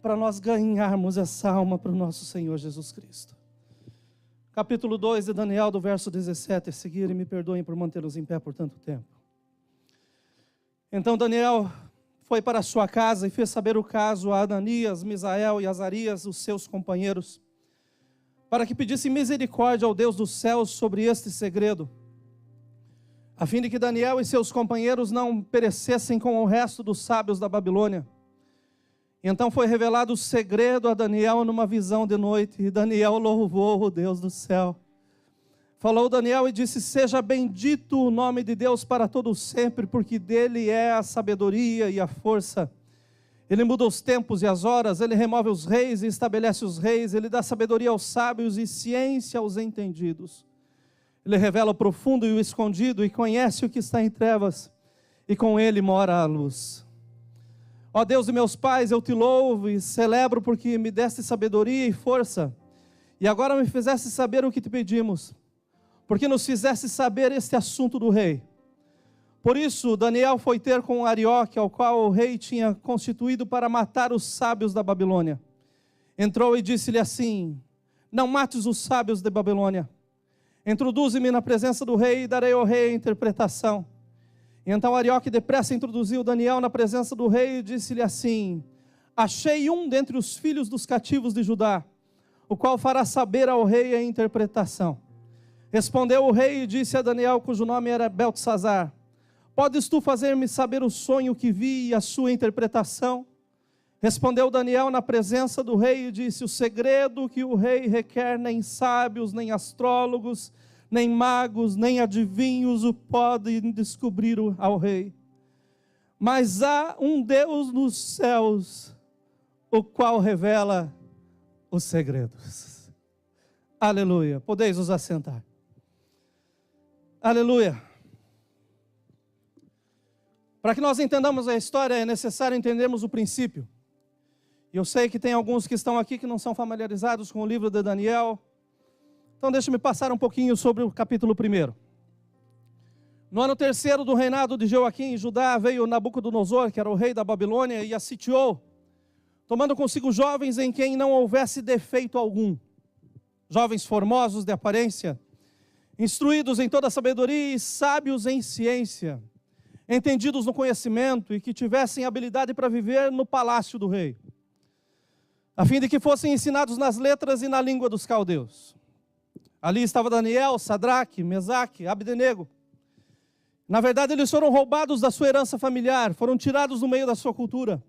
para nós ganharmos essa alma para o nosso Senhor Jesus Cristo. Capítulo 2 de Daniel, do verso 17 a seguir, e me perdoem por mantê-los em pé por tanto tempo. Então Daniel foi para sua casa e fez saber o caso a Ananias, Misael e Azarias, os seus companheiros, para que pedissem misericórdia ao Deus dos céus sobre este segredo, a fim de que Daniel e seus companheiros não perecessem com o resto dos sábios da Babilônia. Então foi revelado o segredo a Daniel numa visão de noite, e Daniel louvou o Deus do céu. Falou Daniel e disse: seja bendito o nome de Deus para todo sempre, porque dele é a sabedoria e a força. Ele muda os tempos e as horas, ele remove os reis e estabelece os reis, ele dá sabedoria aos sábios e ciência aos entendidos. Ele revela o profundo e o escondido e conhece o que está em trevas, e com ele mora a luz. Ó Deus de meus pais, eu te louvo e celebro porque me deste sabedoria e força, e agora me fizeste saber o que te pedimos, porque nos fizeste saber este assunto do rei. Por isso Daniel foi ter com Arioque, ao qual o rei tinha constituído para matar os sábios da Babilônia. Entrou e disse-lhe assim: não mates os sábios de Babilônia. Introduze-me na presença do rei e darei ao rei a interpretação. E então Arioque depressa introduziu Daniel na presença do rei e disse-lhe assim: achei um dentre os filhos dos cativos de Judá, o qual fará saber ao rei a interpretação. Respondeu o rei e disse a Daniel, cujo nome era Beltesazar: podes tu fazer-me saber o sonho que vi e a sua interpretação? Respondeu Daniel na presença do rei e disse: o segredo que o rei requer, nem sábios, nem astrólogos, nem magos, nem adivinhos o podem descobrir ao rei. Mas há um Deus nos céus, o qual revela os segredos. Aleluia. Podeis os assentar. Aleluia. Para que nós entendamos a história, é necessário entendermos o princípio. E eu sei que tem alguns que estão aqui que não são familiarizados com o livro de Daniel. Então deixa-me passar um pouquinho sobre o capítulo 1. No ano 3º do reinado de Joaquim em Judá, veio Nabucodonosor, que era o rei da Babilônia, e a sitiou, tomando consigo jovens em quem não houvesse defeito algum. Jovens formosos de aparência, instruídos em toda a sabedoria e sábios em ciência, entendidos no conhecimento e que tivessem habilidade para viver no palácio do rei, a fim de que fossem ensinados nas letras e na língua dos caldeus. Ali estava Daniel, Sadraque, Mesaque, Abdenego. Na verdade, eles foram roubados da sua herança familiar, foram tirados do meio da sua cultura,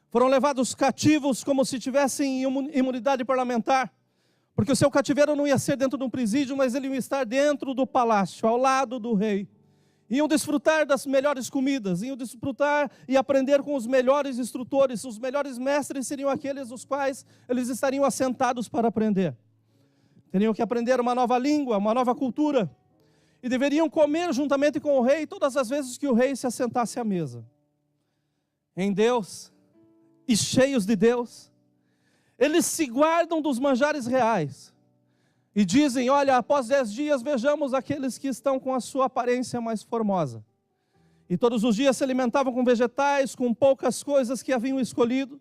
foram levados cativos como se tivessem imunidade parlamentar, porque o seu cativeiro não ia ser dentro de um presídio, mas ele ia estar dentro do palácio, ao lado do rei. Iam desfrutar das melhores comidas, iam desfrutar e aprender com os melhores instrutores. Os melhores mestres seriam aqueles os quais eles estariam assentados para aprender. Teriam que aprender uma nova língua, uma nova cultura. E deveriam comer juntamente com o rei todas as vezes que o rei se assentasse à mesa. Em Deus, e cheios de Deus, eles se guardam dos manjares reais. E dizem: olha, após 10 dias vejamos aqueles que estão com a sua aparência mais formosa. E todos os dias se alimentavam com vegetais, com poucas coisas que haviam escolhido.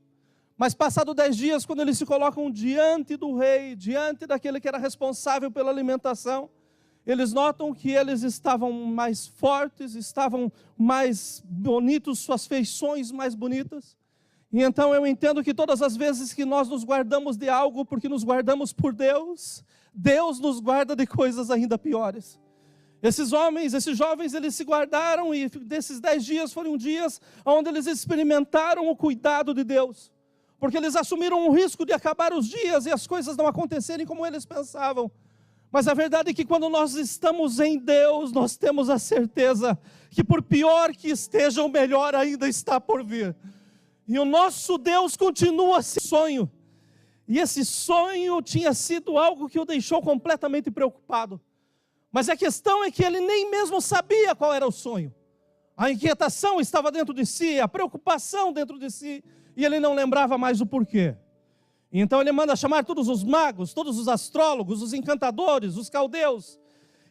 Mas passado 10 dias, quando eles se colocam diante do rei, diante daquele que era responsável pela alimentação, eles notam que eles estavam mais fortes, estavam mais bonitos, suas feições mais bonitas. E então eu entendo que todas as vezes que nós nos guardamos de algo, porque nos guardamos por Deus, Deus nos guarda de coisas ainda piores. Esses homens, esses jovens, eles se guardaram, e desses 10 dias foram dias onde eles experimentaram o cuidado de Deus. Porque eles assumiram o risco de acabar os dias e as coisas não acontecerem como eles pensavam. Mas a verdade é que quando nós estamos em Deus, nós temos a certeza que por pior que esteja, o melhor ainda está por vir. E o nosso Deus continua esse sonho. E esse sonho tinha sido algo que o deixou completamente preocupado. Mas a questão é que ele nem mesmo sabia qual era o sonho. A inquietação estava dentro de si, a preocupação dentro de si, e ele não lembrava mais o porquê. Então ele manda chamar todos os magos, todos os astrólogos, os encantadores, os caldeus,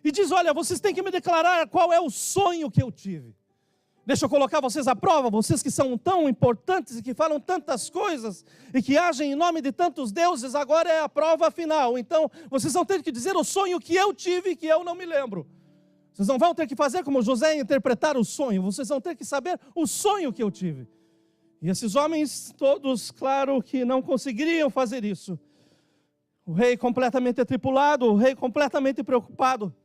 e diz: olha, vocês têm que me declarar qual é o sonho que eu tive. Deixa eu colocar vocês à prova, vocês que são tão importantes e que falam tantas coisas e que agem em nome de tantos deuses, agora é a prova final. Então, vocês vão ter que dizer o sonho que eu tive e que eu não me lembro. Vocês não vão ter que fazer como José e interpretar o sonho, vocês vão ter que saber o sonho que eu tive. E esses homens todos, claro que não conseguiriam fazer isso. O rei completamente atribulado, o rei completamente preocupado.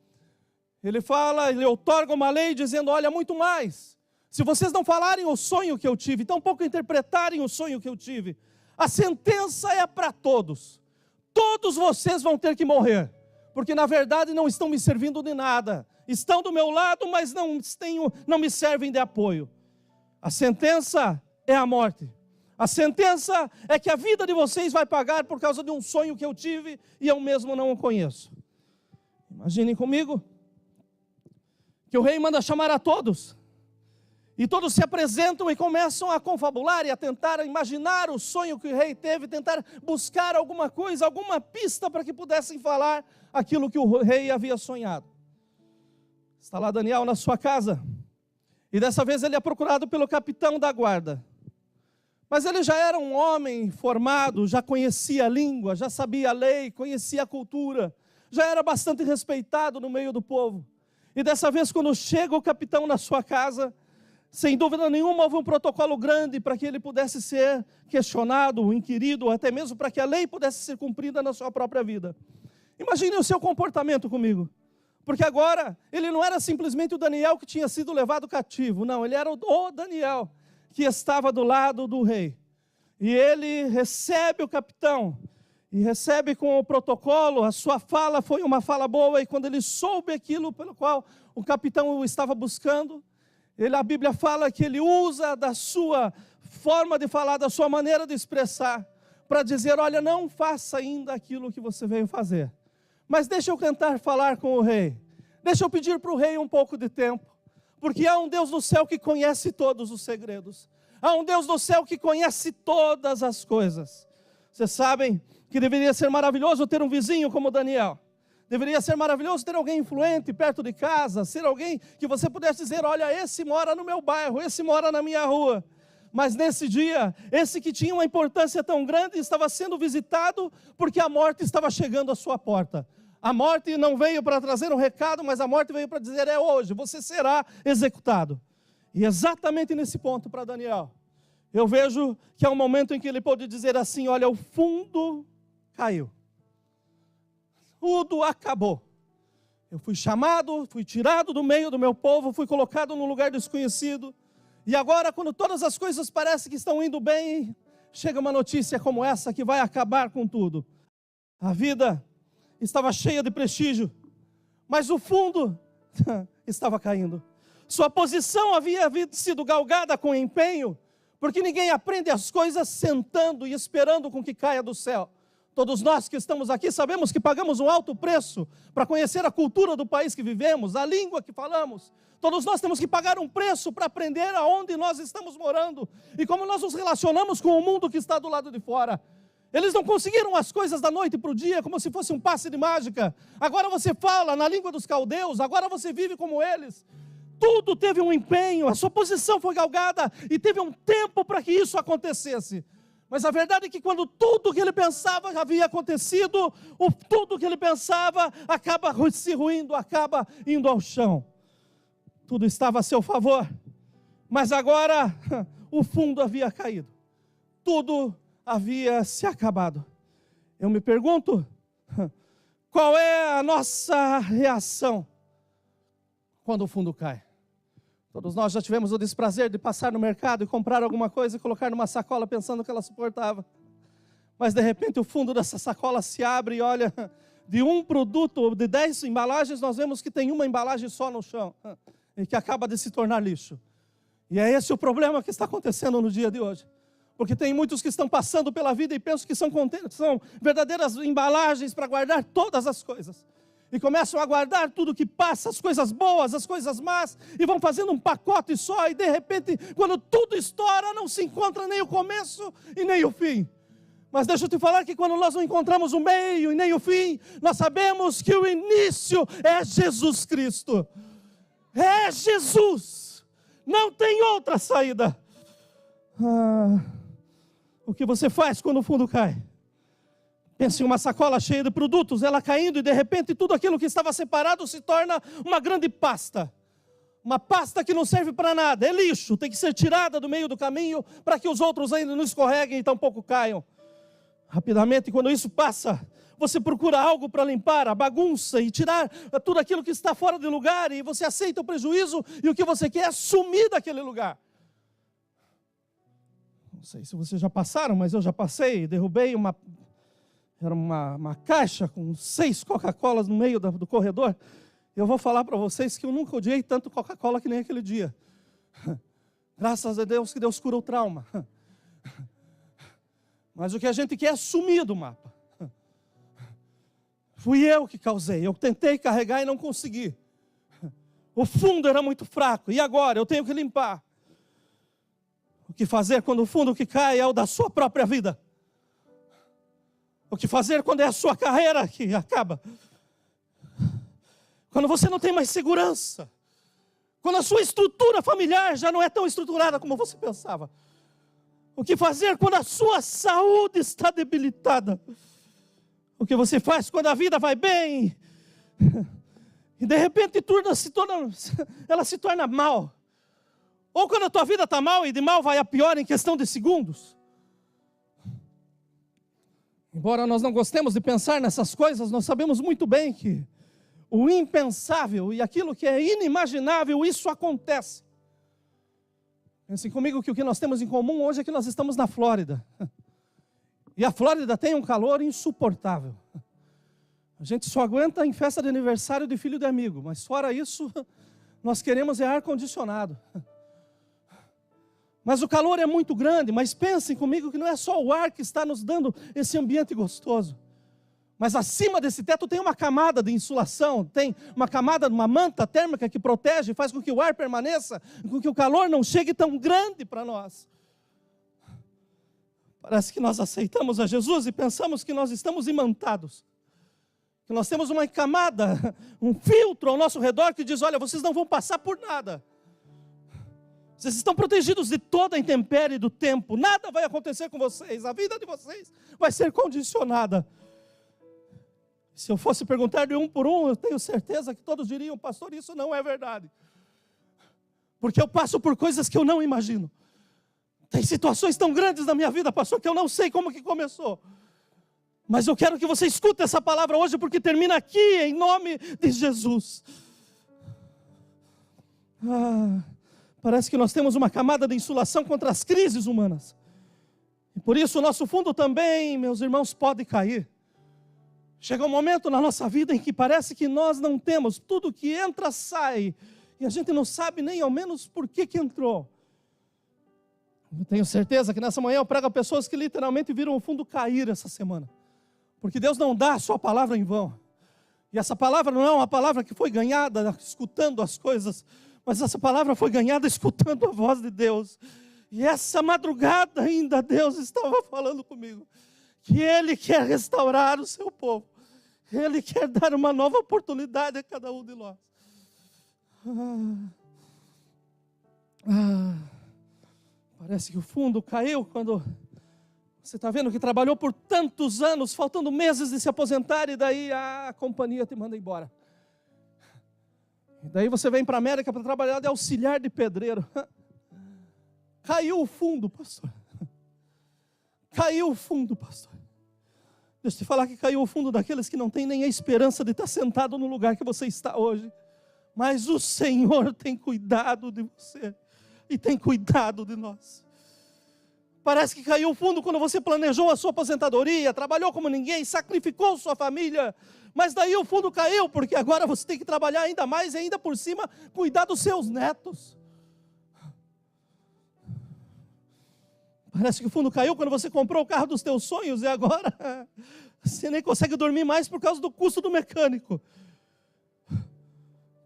Ele fala, ele outorga uma lei dizendo, olha, muito mais. Se vocês não falarem o sonho que eu tive, tampouco interpretarem o sonho que eu tive, a sentença é para todos. Todos vocês vão ter que morrer, porque na verdade não estão me servindo de nada. Estão do meu lado, mas não me servem de apoio. A sentença é a morte. A sentença é que a vida de vocês vai pagar por causa de um sonho que eu tive e eu mesmo não o conheço. Imaginem comigo que o rei manda chamar a todos. E todos se apresentam e começam a confabular e a tentar imaginar o sonho que o rei teve, tentar buscar alguma coisa, alguma pista para que pudessem falar aquilo que o rei havia sonhado. Está lá Daniel na sua casa, e dessa vez ele é procurado pelo capitão da guarda. Mas ele já era um homem formado, já conhecia a língua, já sabia a lei, conhecia a cultura, já era bastante respeitado no meio do povo. E dessa vez, quando chega o capitão na sua casa, sem dúvida nenhuma, houve um protocolo grande para que ele pudesse ser questionado, inquirido, ou até mesmo para que a lei pudesse ser cumprida na sua própria vida. Imagine o seu comportamento comigo. Porque agora, ele não era simplesmente o Daniel que tinha sido levado cativo. Não, ele era o Daniel que estava do lado do rei. E ele recebe o capitão, e recebe com o protocolo, a sua fala foi uma fala boa, e quando ele soube aquilo pelo qual o capitão o estava buscando, a Bíblia fala que ele usa da sua forma de falar, da sua maneira de expressar, para dizer, olha, não faça ainda aquilo que você veio fazer, mas deixa eu tentar falar com o rei, deixa eu pedir para o rei um pouco de tempo, porque há um Deus no céu que conhece todos os segredos, há um Deus no céu que conhece todas as coisas. Vocês sabem que deveria ser maravilhoso ter um vizinho como Daniel. Deveria ser maravilhoso ter alguém influente perto de casa, ser alguém que você pudesse dizer, olha, esse mora no meu bairro, esse mora na minha rua. Mas nesse dia, esse que tinha uma importância tão grande estava sendo visitado porque a morte estava chegando à sua porta. A morte não veio para trazer um recado, mas a morte veio para dizer, é hoje, você será executado. E exatamente nesse ponto para Daniel, eu vejo que é um momento em que ele pode dizer assim, olha, o fundo caiu. Tudo acabou. Eu fui chamado, fui tirado do meio do meu povo, fui colocado num lugar desconhecido. E agora, quando todas as coisas parecem que estão indo bem, chega uma notícia como essa que vai acabar com tudo. A vida estava cheia de prestígio, mas o fundo estava caindo. Sua posição havia sido galgada com empenho, porque ninguém aprende as coisas sentando e esperando com que caia do céu. Todos nós que estamos aqui sabemos que pagamos um alto preço para conhecer a cultura do país que vivemos, a língua que falamos. Todos nós temos que pagar um preço para aprender aonde nós estamos morando e como nós nos relacionamos com o mundo que está do lado de fora. Eles não conseguiram as coisas da noite para o dia como se fosse um passe de mágica. Agora você fala na língua dos caldeus, agora você vive como eles. Tudo teve um empenho, a sua posição foi galgada e teve um tempo para que isso acontecesse. Mas a verdade é que quando tudo que ele pensava havia acontecido, tudo que ele pensava acaba se ruindo, acaba indo ao chão. Tudo estava a seu favor, mas agora o fundo havia caído. Tudo havia se acabado. Eu me pergunto, qual é a nossa reação quando o fundo cai? Todos nós já tivemos o desprazer de passar no mercado e comprar alguma coisa e colocar numa sacola pensando que ela suportava. Mas de repente o fundo dessa sacola se abre e olha, de um produto, de 10 embalagens, nós vemos que tem uma embalagem só no chão e que acaba de se tornar lixo. E é esse o problema que está acontecendo no dia de hoje. Porque tem muitos que estão passando pela vida e pensam que são verdadeiras embalagens para guardar todas as coisas. E começam a guardar tudo que passa, as coisas boas, as coisas más, e vão fazendo um pacote só, e de repente, quando tudo estoura, não se encontra nem o começo e nem o fim. Mas deixa eu te falar que quando nós não encontramos o meio e nem o fim, nós sabemos que o início é Jesus Cristo. É Jesus. Não tem outra saída. O que você faz quando o fundo cai? Pensa em uma sacola cheia de produtos, ela caindo e de repente tudo aquilo que estava separado se torna uma grande pasta. Uma pasta que não serve para nada, é lixo, tem que ser tirada do meio do caminho para que os outros ainda não escorreguem e tampouco caiam. Rapidamente, quando isso passa, você procura algo para limpar a bagunça e tirar tudo aquilo que está fora de lugar, e você aceita o prejuízo, e o que você quer é sumir daquele lugar. Não sei se vocês já passaram, mas eu já passei, derrubei uma caixa com 6 Coca-Colas no meio do corredor. Eu vou falar para vocês que eu nunca odiei tanto Coca-Cola que nem aquele dia. Graças a Deus que Deus cura o trauma. Mas o que a gente quer é sumir do mapa. Fui eu que causei, eu tentei carregar e não consegui. O fundo era muito fraco, e agora eu tenho que limpar. O que fazer quando o fundo que cai é o da sua própria vida? O que fazer quando é a sua carreira que acaba? Quando você não tem mais segurança? Quando a sua estrutura familiar já não é tão estruturada como você pensava? O que fazer quando a sua saúde está debilitada? O que você faz quando a vida vai bem e de repente ela se torna mal? Ou quando a tua vida está mal e de mal vai a pior em questão de segundos? Embora nós não gostemos de pensar nessas coisas, nós sabemos muito bem que o impensável e aquilo que é inimaginável, isso acontece. Pensem comigo que o que nós temos em comum hoje é que nós estamos na Flórida. E a Flórida tem um calor insuportável. A gente só aguenta em festa de aniversário de filho de amigo, mas fora isso, nós queremos ar-condicionado. Mas o calor é muito grande, mas pensem comigo que não é só o ar que está nos dando esse ambiente gostoso. Mas acima desse teto tem uma camada de insulação, tem uma camada, uma manta térmica que protege, faz com que o ar permaneça, com que o calor não chegue tão grande para nós. Parece que nós aceitamos a Jesus e pensamos que nós estamos imantados. Que nós temos uma camada, um filtro ao nosso redor que diz, olha, vocês não vão passar por nada. Vocês estão protegidos de toda a intempérie do tempo. Nada vai acontecer com vocês. A vida de vocês vai ser condicionada. Se eu fosse perguntar de um por um, eu tenho certeza que todos diriam, pastor, isso não é verdade. Porque eu passo por coisas que eu não imagino. Tem situações tão grandes na minha vida, pastor, que eu não sei como que começou. Mas eu quero que você escute essa palavra hoje, porque termina aqui, em nome de Jesus. Parece que nós temos uma camada de insulação contra as crises humanas. E por isso o nosso fundo também, meus irmãos, pode cair. Chega um momento na nossa vida em que parece que nós não temos, tudo que entra sai, e a gente não sabe nem ao menos por que entrou. Eu tenho certeza que nessa manhã eu prego a pessoas que literalmente viram o fundo cair essa semana. Porque Deus não dá a sua palavra em vão. E essa palavra não é uma palavra que foi ganhada escutando as coisas, mas essa palavra foi ganhada escutando a voz de Deus. E essa madrugada ainda Deus estava falando comigo, que Ele quer restaurar o seu povo. Ele quer dar uma nova oportunidade a cada um de nós. Parece que o fundo caiu quando você está vendo que trabalhou por tantos anos, faltando meses de se aposentar, e daí a companhia te manda embora. E daí você vem para a América para trabalhar de auxiliar de pedreiro. Caiu o fundo, pastor. Caiu o fundo, pastor. Deixa eu te falar que caiu o fundo daqueles que não têm nem a esperança de estar sentado no lugar que você está hoje. Mas o Senhor tem cuidado de você e tem cuidado de nós. Parece que caiu o fundo quando você planejou a sua aposentadoria, trabalhou como ninguém, sacrificou sua família, mas daí o fundo caiu, porque agora você tem que trabalhar ainda mais e ainda por cima cuidar dos seus netos. Parece que o fundo caiu quando você comprou o carro dos teus sonhos e agora você nem consegue dormir mais por causa do custo do mecânico.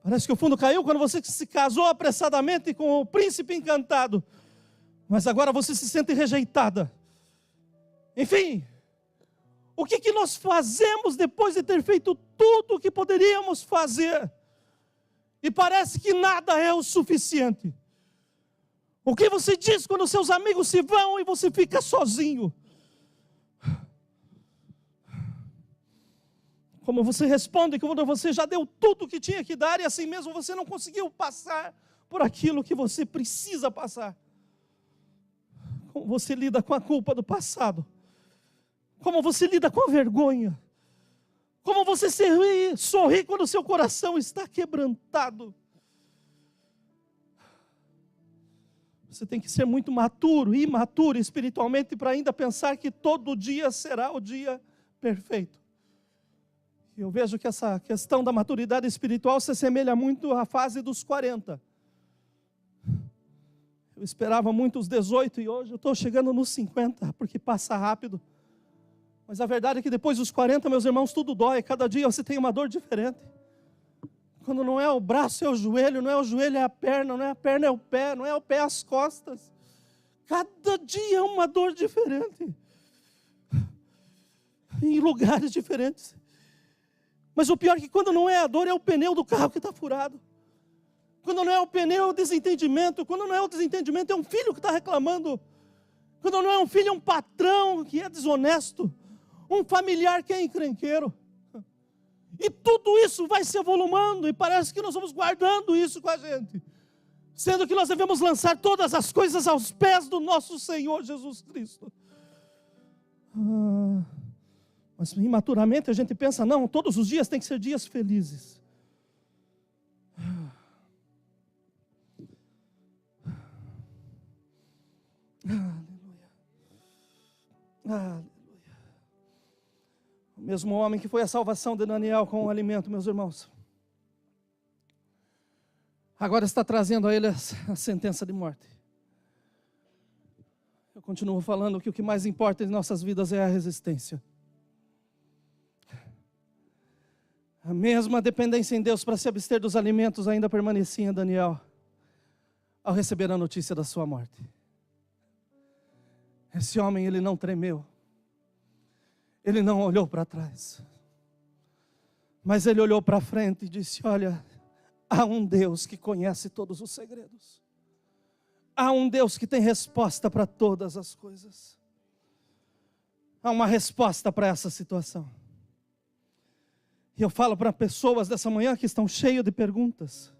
Parece que o fundo caiu quando você se casou apressadamente com o príncipe encantado, mas agora você se sente rejeitada. Enfim, o que nós fazemos depois de ter feito tudo o que poderíamos fazer? E parece que nada é o suficiente. O que você diz quando seus amigos se vão e você fica sozinho? Como você responde quando você já deu tudo o que tinha que dar e assim mesmo você não conseguiu passar por aquilo que você precisa passar? Como você lida com a culpa do passado? Como você lida com a vergonha? Como você sorri quando o seu coração está quebrantado? Você tem que ser muito maturo, imaturo espiritualmente para ainda pensar que todo dia será o dia perfeito. E eu vejo que essa questão da maturidade espiritual se assemelha muito à fase dos 40. Eu esperava muito os 18 e hoje eu estou chegando nos 50, porque passa rápido. Mas a verdade é que depois dos 40, meus irmãos, tudo dói. Cada dia você tem uma dor diferente. Quando não é o braço, é o joelho. Não é o joelho, é a perna. Não é a perna, é o pé. Não é o pé, é as costas. Cada dia é uma dor diferente. Em lugares diferentes. Mas o pior é que quando não é a dor, é o pneu do carro que está furado. Quando não é o pneu, é o desentendimento. Quando não é o desentendimento, é um filho que está reclamando. Quando não é um filho, é um patrão que é desonesto. Um familiar que é encrenqueiro. E tudo isso vai se avolumando. E parece que nós vamos guardando isso com a gente. Sendo que nós devemos lançar todas as coisas aos pés do nosso Senhor Jesus Cristo. Mas imaturamente a gente pensa, não, todos os dias tem que ser dias felizes. Aleluia. Aleluia. O mesmo homem que foi a salvação de Daniel com o alimento, meus irmãos, agora está trazendo a ele a sentença de morte. Eu continuo falando que o que mais importa em nossas vidas é a resistência. A mesma dependência em Deus para se abster dos alimentos ainda permanecia em Daniel ao receber a notícia da sua morte. Esse homem, ele não tremeu. Ele não olhou para trás. Mas ele olhou para frente e disse, olha, há um Deus que conhece todos os segredos. Há um Deus que tem resposta para todas as coisas. Há uma resposta para essa situação. E eu falo para pessoas dessa manhã que estão cheias de perguntas.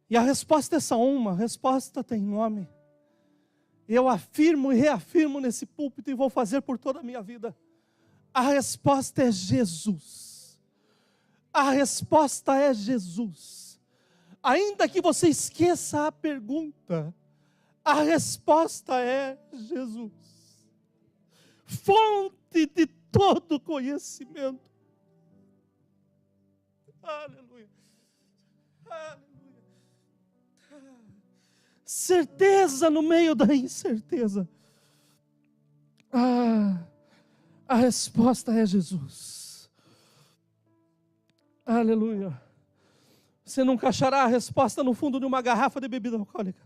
E a resposta é só uma, a resposta tem nome. Eu afirmo e reafirmo nesse púlpito e vou fazer por toda a minha vida. A resposta é Jesus. A resposta é Jesus. Ainda que você esqueça a pergunta, a resposta é Jesus. Fonte de todo conhecimento. Aleluia. Aleluia. Certeza no meio da incerteza. A resposta é Jesus. Aleluia. Você nunca achará a resposta no fundo de uma garrafa de bebida alcoólica.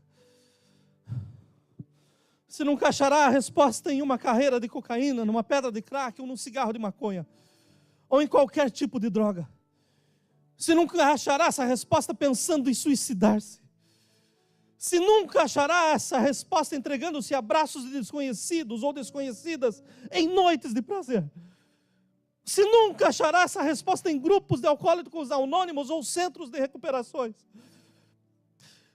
Você nunca achará a resposta em uma carreira de cocaína, numa pedra de crack ou num cigarro de maconha. Ou em qualquer tipo de droga. Você nunca achará essa resposta pensando em suicidar-se. Se nunca achará essa resposta entregando-se a abraços de desconhecidos ou desconhecidas em noites de prazer. Se nunca achará essa resposta em grupos de alcoólicos anônimos ou centros de recuperações.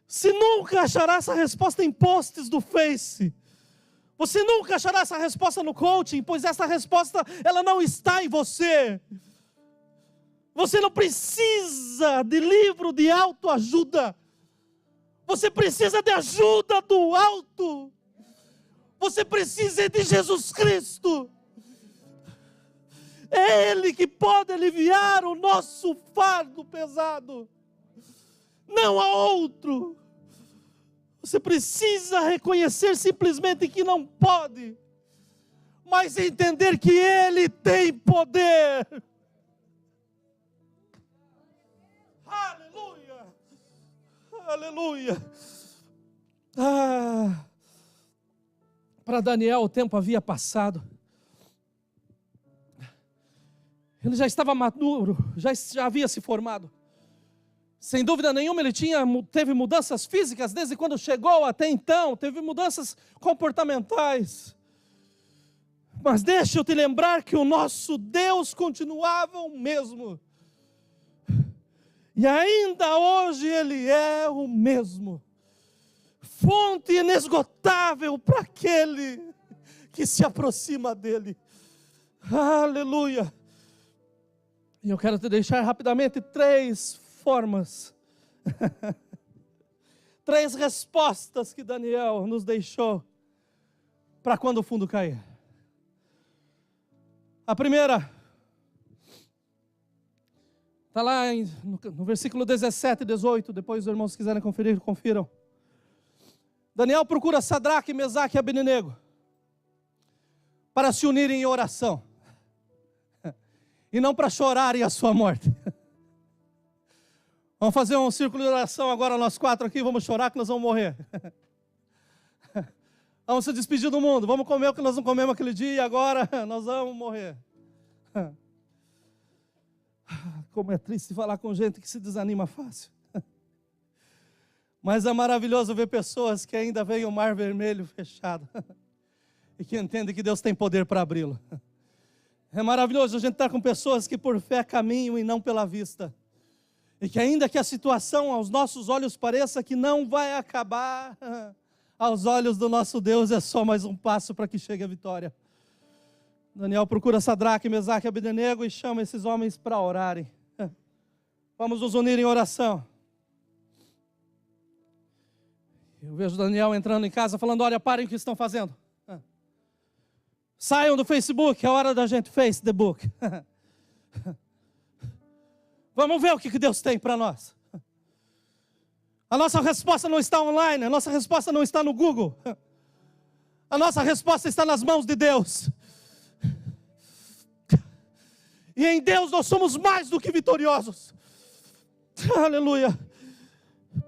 Se nunca achará essa resposta em posts do Face. Você nunca achará essa resposta no coaching, pois essa resposta ela não está em você. Você não precisa de livro de autoajuda. Você precisa de ajuda do alto. Você precisa de Jesus Cristo. É Ele que pode aliviar o nosso fardo pesado. Não há outro. Você precisa reconhecer simplesmente que não pode, mas entender que Ele tem poder. Aleluia. Aleluia. Para Daniel o tempo havia passado. Ele já estava maduro, já havia se formado. Sem dúvida nenhuma, ele teve mudanças físicas desde quando chegou até então, teve mudanças comportamentais. Mas deixa eu te lembrar que o nosso Deus continuava o mesmo. E ainda hoje Ele é o mesmo. Fonte inesgotável para aquele que se aproxima dEle. Aleluia! E eu quero te deixar rapidamente 3 formas, 3 respostas que Daniel nos deixou para quando o fundo cair. A primeira, está lá no versículo 17 e 18, depois os irmãos quiserem conferir, confiram. Daniel procura Sadraque, Mesaque e Abednego para se unirem em oração, e não para chorarem a sua morte. Vamos fazer um círculo de oração agora, nós 4 aqui, vamos chorar que nós vamos morrer. Vamos se despedir do mundo, vamos comer o que nós não comemos aquele dia e agora nós vamos morrer. Como é triste falar com gente que se desanima fácil. Mas é maravilhoso ver pessoas que ainda veem o mar vermelho fechado e que entendem que Deus tem poder para abri-lo. É maravilhoso a gente estar com pessoas que por fé caminham e não pela vista. E que ainda que a situação aos nossos olhos pareça que não vai acabar, aos olhos do nosso Deus é só mais um passo para que chegue a vitória. Daniel procura Sadraque, Mesaque e Abednego e chama esses homens para orarem. Vamos nos unir em oração. Eu vejo Daniel entrando em casa falando, olha, parem o que estão fazendo. Saiam do Facebook, é hora da gente face the book. Vamos ver o que Deus tem para nós. A nossa resposta não está online, a nossa resposta não está no Google. A nossa resposta está nas mãos de Deus. E em Deus nós somos mais do que vitoriosos. Aleluia.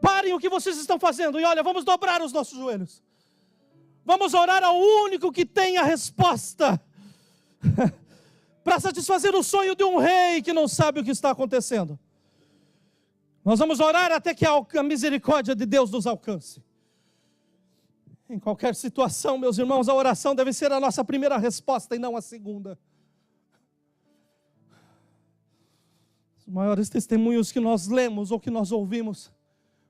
Parem o que vocês estão fazendo e olha, vamos dobrar os nossos joelhos. Vamos orar ao único que tem a resposta para satisfazer o sonho de um rei que não sabe o que está acontecendo. Nós vamos orar até que a misericórdia de Deus nos alcance. Em qualquer situação, meus irmãos, a oração deve ser a nossa primeira resposta e não a segunda. Os maiores testemunhos que nós lemos ou que nós ouvimos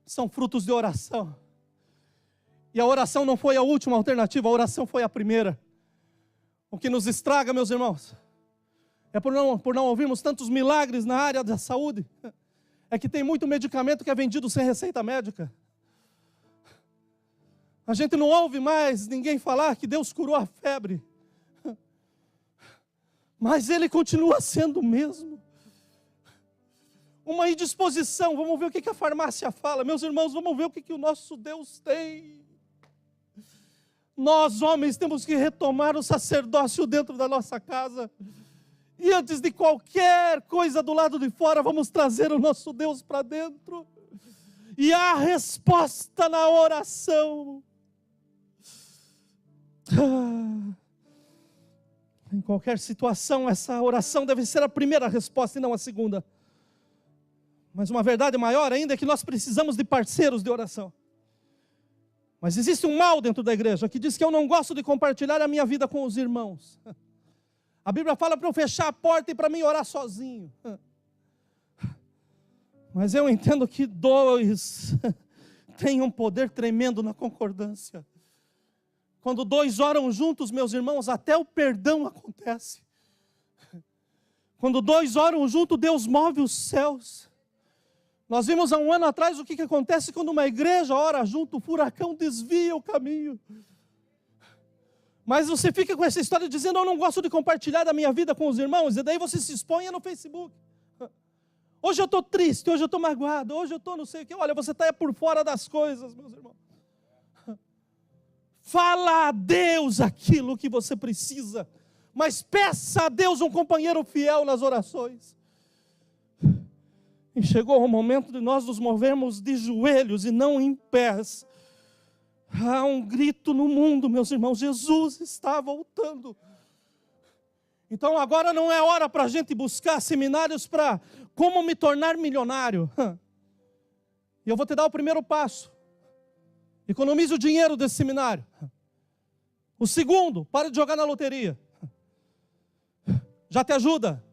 são frutos de oração. E a oração não foi a última alternativa, a oração foi a primeira. O que nos estraga, meus irmãos, é por não ouvirmos tantos milagres na área da saúde. É que tem muito medicamento que é vendido sem receita médica. A gente não ouve mais ninguém falar que Deus curou a febre. Mas Ele continua sendo o mesmo. Uma indisposição, vamos ver o que a farmácia fala. Meus irmãos, vamos ver o que o nosso Deus tem. Nós, homens, temos que retomar o sacerdócio dentro da nossa casa. E antes de qualquer coisa do lado de fora, vamos trazer o nosso Deus para dentro. E a resposta na oração. Em qualquer situação, essa oração deve ser a primeira resposta e não a segunda. Mas uma verdade maior ainda é que nós precisamos de parceiros de oração. Mas existe um mal dentro da igreja que diz que eu não gosto de compartilhar a minha vida com os irmãos. A Bíblia fala para eu fechar a porta e para mim orar sozinho. Mas eu entendo que 2 têm um poder tremendo na concordância. Quando 2 oram juntos, meus irmãos, até o perdão acontece. Quando 2 oram juntos, Deus move os céus. Nós vimos há um ano atrás o que acontece quando uma igreja ora junto, o furacão desvia o caminho. Mas você fica com essa história dizendo, eu não gosto de compartilhar a minha vida com os irmãos, e daí você se expõe no Facebook. Hoje eu estou triste, hoje eu estou magoado, hoje eu estou não sei o que. Olha, você está por fora das coisas, meus irmãos. Fala a Deus aquilo que você precisa, mas peça a Deus um companheiro fiel nas orações. E chegou o momento de nós nos movermos de joelhos e não em pés. Há um grito no mundo, meus irmãos, Jesus está voltando. Então agora não é hora para a gente buscar seminários para como me tornar milionário. E eu vou te dar o primeiro passo. Economize o dinheiro desse seminário. O segundo, pare de jogar na loteria. Já te ajuda.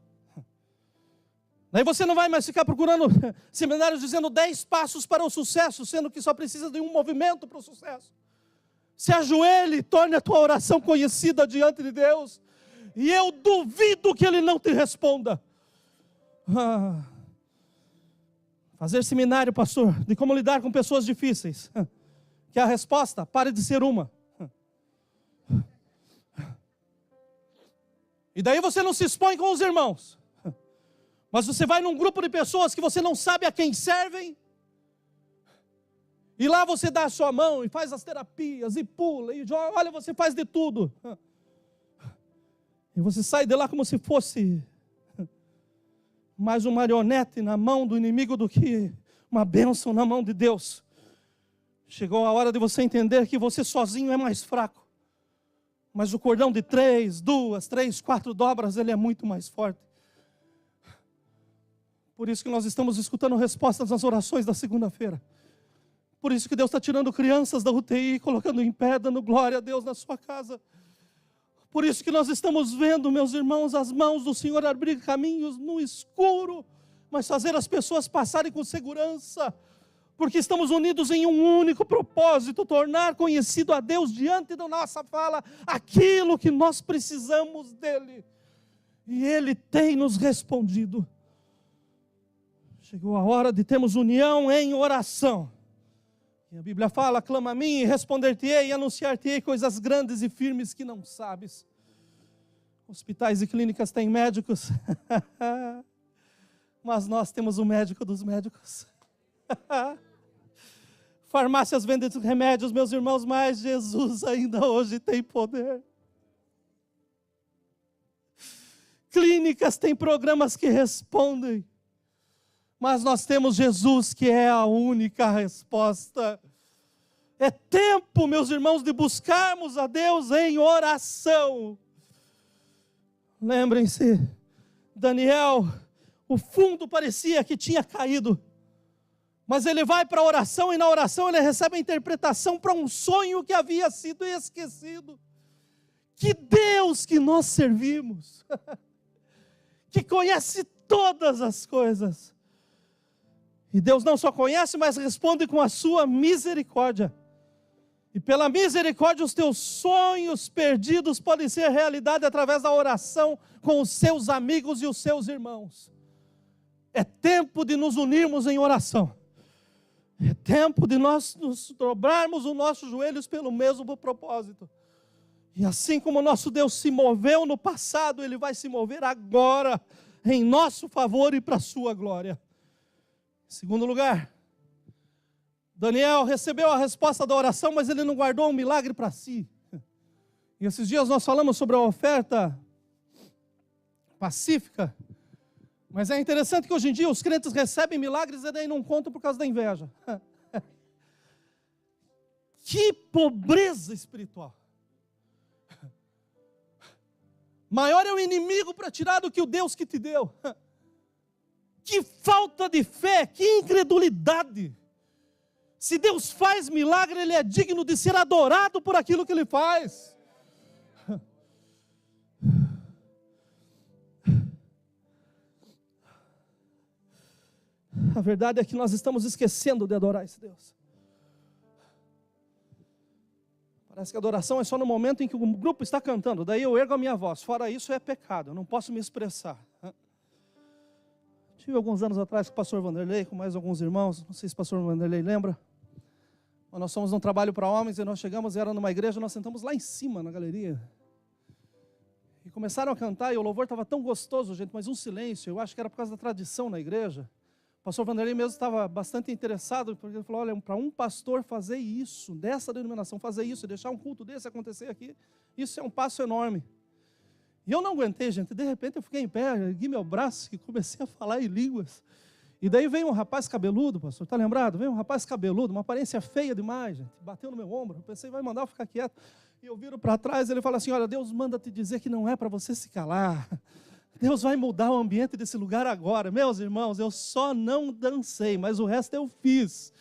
Daí você não vai mais ficar procurando seminários dizendo 10 passos para o sucesso, sendo que só precisa de um movimento para o sucesso. Se ajoelhe, torne a tua oração conhecida diante de Deus, e eu duvido que Ele não te responda. Fazer seminário, pastor, de como lidar com pessoas difíceis. Que a resposta, pare de ser uma. E daí você não se expõe com os irmãos. Mas você vai num grupo de pessoas que você não sabe a quem servem. E lá você dá a sua mão e faz as terapias e pula e joga, olha, você faz de tudo. E você sai de lá como se fosse mais um marionete na mão do inimigo do que uma bênção na mão de Deus. Chegou a hora de você entender que você sozinho é mais fraco. Mas o cordão de 3, 2, 3, 4 dobras, ele é muito mais forte. Por isso que nós estamos escutando respostas nas orações da segunda-feira. Por isso que Deus está tirando crianças da UTI e colocando em pé, dando glória a Deus na sua casa. Por isso que nós estamos vendo, meus irmãos, as mãos do Senhor abrir caminhos no escuro, mas fazer as pessoas passarem com segurança, porque estamos unidos em um único propósito, tornar conhecido a Deus diante da nossa fala, aquilo que nós precisamos dEle. E Ele tem nos respondido. Chegou a hora de termos união em oração. E a Bíblia fala, clama a mim e responder-te-ei e anunciar-te-ei coisas grandes e firmes que não sabes. Hospitais e clínicas têm médicos, mas nós temos o médico dos médicos. Farmácias vendem remédios, meus irmãos, mas Jesus ainda hoje tem poder. Clínicas têm programas que respondem. Mas nós temos Jesus, que é a única resposta. É tempo, meus irmãos, de buscarmos a Deus em oração. Lembrem-se, Daniel, o fundo parecia que tinha caído. Mas ele vai para a oração e na oração ele recebe a interpretação para um sonho que havia sido esquecido. Que Deus que nós servimos, que conhece todas as coisas. E Deus não só conhece, mas responde com a sua misericórdia. E pela misericórdia os teus sonhos perdidos podem ser realidade através da oração com os seus amigos e os seus irmãos. É tempo de nos unirmos em oração. É tempo de nós nos dobrarmos os nossos joelhos pelo mesmo propósito. E assim como o nosso Deus se moveu no passado, Ele vai se mover agora em nosso favor e para a sua glória. Em segundo lugar, Daniel recebeu a resposta da oração, mas ele não guardou um milagre para si. E esses dias nós falamos sobre a oferta pacífica, mas é interessante que hoje em dia os crentes recebem milagres e daí não contam por causa da inveja. Que pobreza espiritual. Maior é o inimigo para tirar do que o Deus que te deu. Que falta de fé, que incredulidade. Se Deus faz milagre, Ele é digno de ser adorado por aquilo que Ele faz. A verdade é que nós estamos esquecendo de adorar esse Deus. Parece que a adoração é só no momento em que o grupo está cantando, daí eu ergo a minha voz. Fora isso é pecado, eu não posso me expressar. Tive alguns anos atrás com o pastor Vanderlei, com mais alguns irmãos, não sei se o pastor Vanderlei lembra. Nós fomos num trabalho para homens e nós chegamos, era numa igreja, nós sentamos lá em cima na galeria. E começaram a cantar e o louvor estava tão gostoso, gente, mas um silêncio, eu acho que era por causa da tradição na igreja. O pastor Vanderlei mesmo estava bastante interessado, porque ele falou, olha, para um pastor fazer isso, dessa denominação, fazer isso, deixar um culto desse acontecer aqui, isso é um passo enorme. E eu não aguentei, gente, de repente eu fiquei em pé, ergui meu braço e comecei a falar em línguas. E daí veio um rapaz cabeludo, pastor, está lembrado? Veio um rapaz cabeludo, uma aparência feia demais, gente, bateu no meu ombro, eu pensei, vai mandar eu ficar quieto. E eu viro para trás, ele fala assim, olha, Deus manda te dizer que não é para você se calar, Deus vai mudar o ambiente desse lugar agora. Meus irmãos, eu só não dancei, mas o resto eu fiz.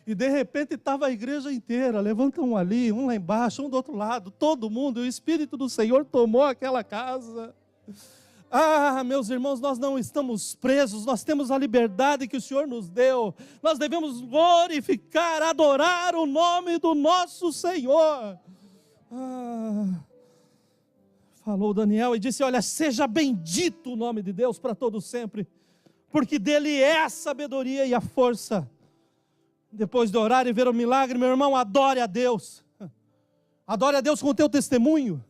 E de repente estava a igreja inteira, levanta um ali, um lá embaixo, um do outro lado, todo mundo, e o Espírito do Senhor tomou aquela casa. Ah, meus irmãos, nós não estamos presos, nós temos a liberdade que o Senhor nos deu. Nós devemos glorificar, adorar o nome do nosso Senhor. Falou Daniel e disse, olha, seja bendito o nome de Deus para todo sempre, porque dele é a sabedoria e a força. Depois de orar e ver o milagre, meu irmão, adore a Deus. Adore a Deus com o teu testemunho.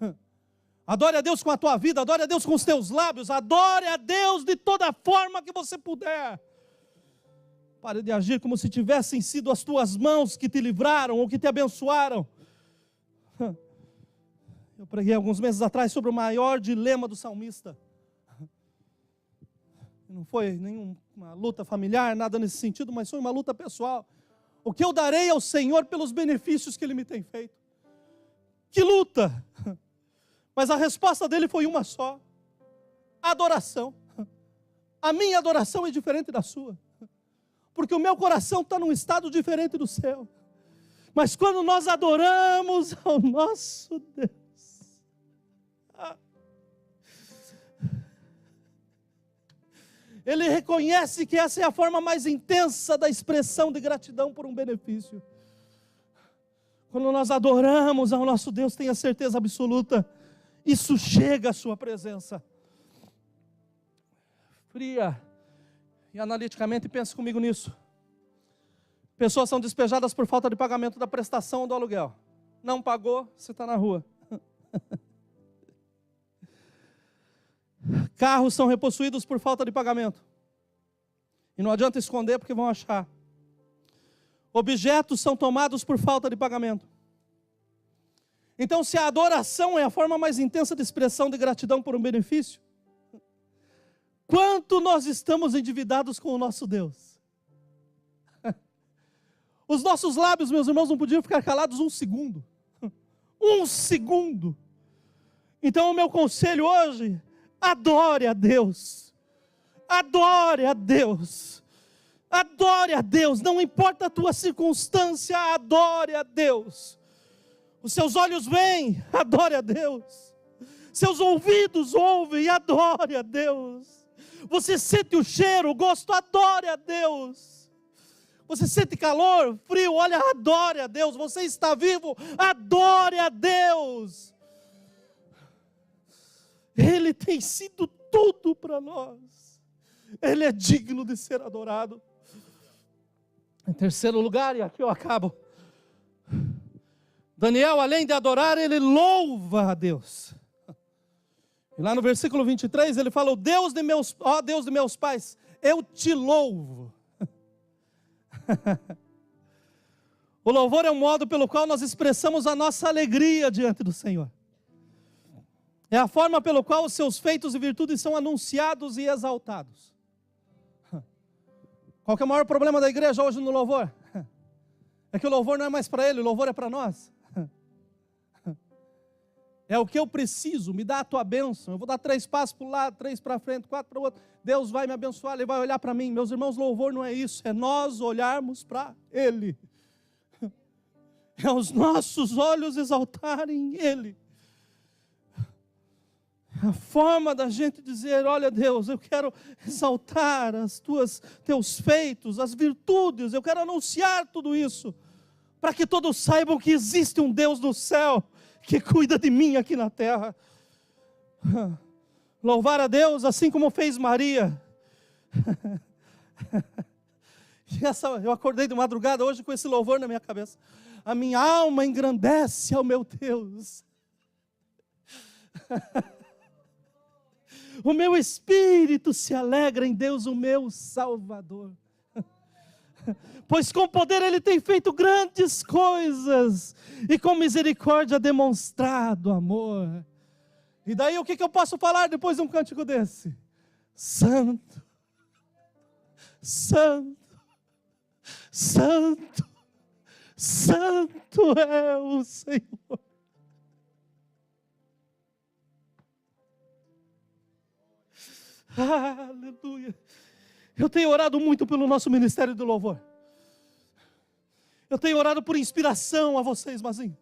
Adore a Deus com a tua vida, adore a Deus com os teus lábios, adore a Deus de toda forma que você puder. Pare de agir como se tivessem sido as tuas mãos que te livraram ou que te abençoaram. Eu preguei alguns meses atrás sobre o maior dilema do salmista. Não foi nenhuma luta familiar, nada nesse sentido, mas foi uma luta pessoal. O que eu darei ao Senhor pelos benefícios que Ele me tem feito? Que luta! Mas a resposta dele foi uma só: adoração. A minha adoração é diferente da sua, porque o meu coração está num estado diferente do seu. Mas quando nós adoramos ao nosso Deus, Ele reconhece que essa é a forma mais intensa da expressão de gratidão por um benefício. Quando nós adoramos ao nosso Deus, tenha certeza absoluta, isso chega à sua presença. Fria e analiticamente, pense comigo nisso. Pessoas são despejadas por falta de pagamento da prestação do aluguel. Não pagou, você está na rua. Carros são repossuídos por falta de pagamento. E não adianta esconder porque vão achar. Objetos são tomados por falta de pagamento. Então, se a adoração é a forma mais intensa de expressão de gratidão por um benefício, quanto nós estamos endividados com o nosso Deus? Os nossos lábios, meus irmãos, não podiam ficar calados um segundo. Um segundo. Então, o meu conselho hoje, adore a Deus. Adore a Deus. Adore a Deus. Não importa a tua circunstância, adore a Deus. Os seus olhos veem, adore a Deus. Seus ouvidos ouvem e adore a Deus. Você sente o cheiro, o gosto, adore a Deus. Você sente calor, frio, olha, adore a Deus. Você está vivo, adore a Deus. Ele tem sido tudo para nós. Ele é digno de ser adorado. Em terceiro lugar, e aqui eu acabo, Daniel, além de adorar, ele louva a Deus. E lá no versículo 23, ele fala, ó Deus de meus pais, eu te louvo. O louvor é um modo pelo qual nós expressamos a nossa alegria diante do Senhor. É a forma pelo qual os seus feitos e virtudes são anunciados e exaltados. Qual que é o maior problema da igreja hoje no louvor? É que o louvor não é mais para ele, o louvor é para nós. É o que eu preciso, me dá a tua bênção. Eu vou dar 3 passos para o lado, 3 para frente, 4 para o outro. Deus vai me abençoar, Ele vai olhar para mim. Meus irmãos, louvor não é isso, é nós olharmos para Ele. É os nossos olhos exaltarem Ele. A forma da gente dizer, olha Deus, eu quero exaltar teus feitos, as virtudes, eu quero anunciar tudo isso, para que todos saibam que existe um Deus no céu, que cuida de mim aqui na terra. Louvar a Deus assim como fez Maria. Eu acordei de madrugada hoje com esse louvor na minha cabeça. A minha alma engrandece ao meu Deus. O meu espírito se alegra em Deus, o meu Salvador. Pois com poder Ele tem feito grandes coisas, e com misericórdia demonstrado amor. E daí o que eu posso falar depois de um cântico desse? Santo, Santo, Santo, Santo é o Senhor. Aleluia. Eu tenho orado muito pelo nosso ministério de louvor. Eu tenho orado por inspiração a vocês, Mazinho.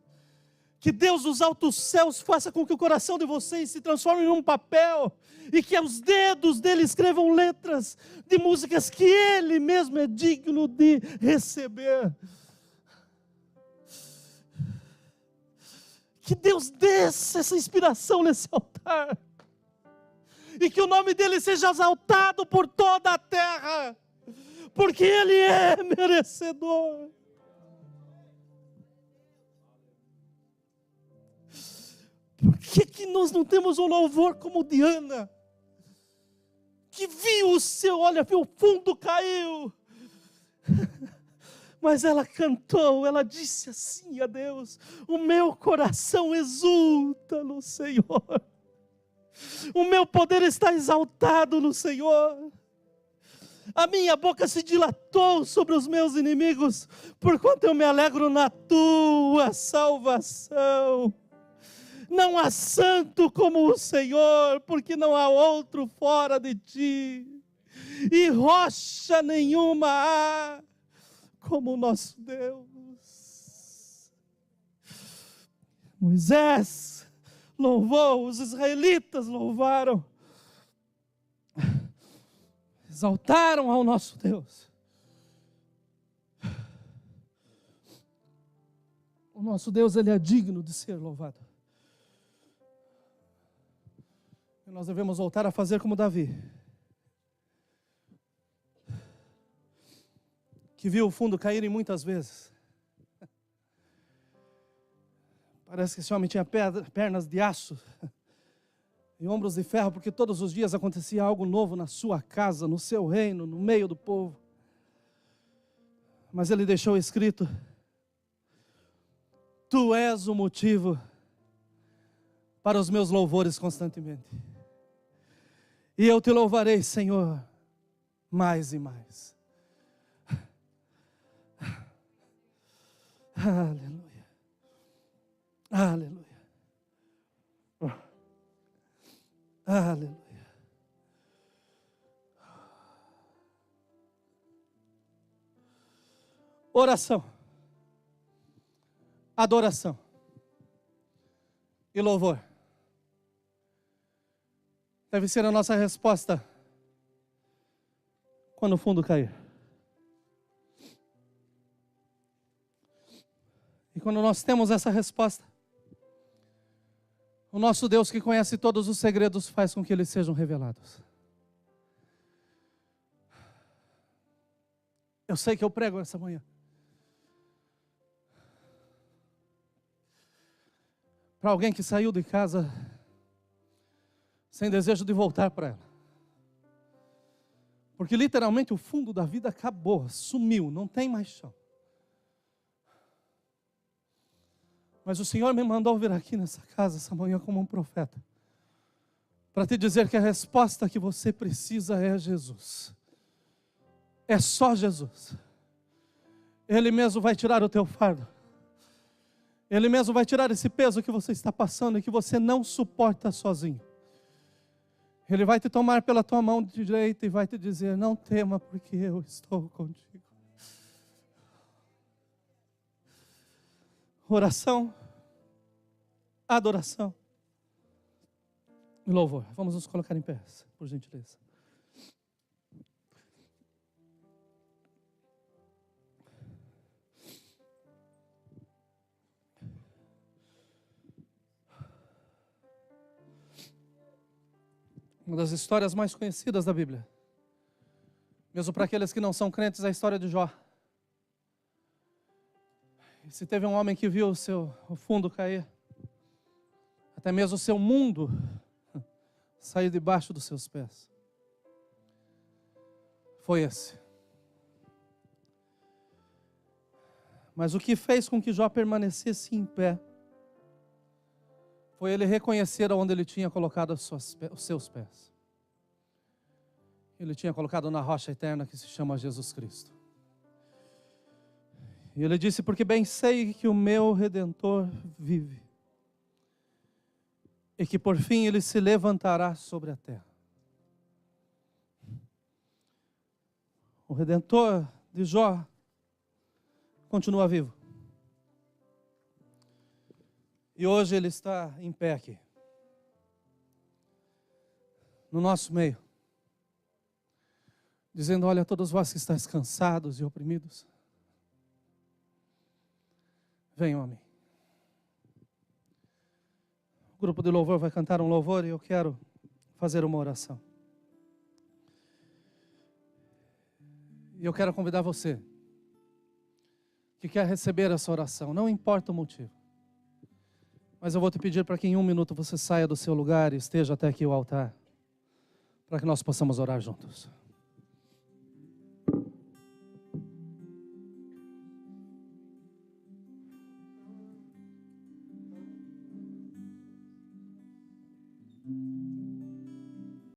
Que Deus dos altos céus faça com que o coração de vocês se transforme em um papel e que os dedos dele escrevam letras de músicas que ele mesmo é digno de receber. Que Deus desça essa inspiração nesse altar. E que o nome dele seja exaltado por toda a terra. Porque ele é merecedor. Por que nós não temos um louvor como Diana? Que viu o seu, olha, viu o fundo caiu. Mas ela cantou, ela disse assim a Deus: o meu coração exulta no Senhor. O meu poder está exaltado no Senhor. A minha boca se dilatou sobre os meus inimigos, porquanto eu me alegro na tua salvação. Não há santo como o Senhor, porque não há outro fora de ti. E rocha nenhuma há como o nosso Deus. Moisés louvou, os israelitas louvaram, exaltaram ao nosso Deus. O nosso Deus, ele é digno de ser louvado. E nós devemos voltar a fazer como Davi, que viu o fundo caírem muitas vezes. Parece que esse homem tinha pernas de aço e ombros de ferro, porque todos os dias acontecia algo novo na sua casa, no seu reino, no meio do povo. Mas ele deixou escrito: tu és o motivo para os meus louvores constantemente. E eu te louvarei, Senhor, mais e mais. Aleluia. Aleluia. Aleluia. Oração, adoração e louvor deve ser a nossa resposta quando o fundo cair. E quando nós temos essa resposta, o nosso Deus, que conhece todos os segredos, faz com que eles sejam revelados. Eu sei que eu prego essa manhã para alguém que saiu de casa sem desejo de voltar para ela. Porque literalmente o fundo da vida acabou, sumiu, não tem mais chão. Mas o Senhor me mandou vir aqui nessa casa essa manhã como um profeta, para te dizer que a resposta que você precisa é Jesus. É só Jesus. Ele mesmo vai tirar o teu fardo. Ele mesmo vai tirar esse peso que você está passando e que você não suporta sozinho. Ele vai te tomar pela tua mão direita e vai te dizer: não tema, porque eu estou contigo. Oração, adoração e louvor. Vamos nos colocar em pé, por gentileza. Uma das histórias mais conhecidas da Bíblia, mesmo para aqueles que não são crentes, é a história de Jó. E se teve um homem que viu o fundo cair, até mesmo o seu mundo sair debaixo dos seus pés, foi esse. Mas o que fez com que Jó permanecesse em pé foi ele reconhecer onde ele tinha colocado os seus pés. Ele tinha colocado na rocha eterna que se chama Jesus Cristo. E ele disse: porque bem sei que o meu Redentor vive, e que por fim ele se levantará sobre a terra. o Redentor de Jó, continua vivo. E hoje ele está em pé aqui, no nosso meio, dizendo: olha, todos vós que estáis cansados e oprimidos, venham a mim. O grupo de louvor vai cantar um louvor e eu quero fazer uma oração. E eu quero convidar você que quer receber essa oração, não importa o motivo, mas eu vou te pedir para que em 1 minuto você saia do seu lugar e esteja até aqui o altar, para que nós possamos orar juntos.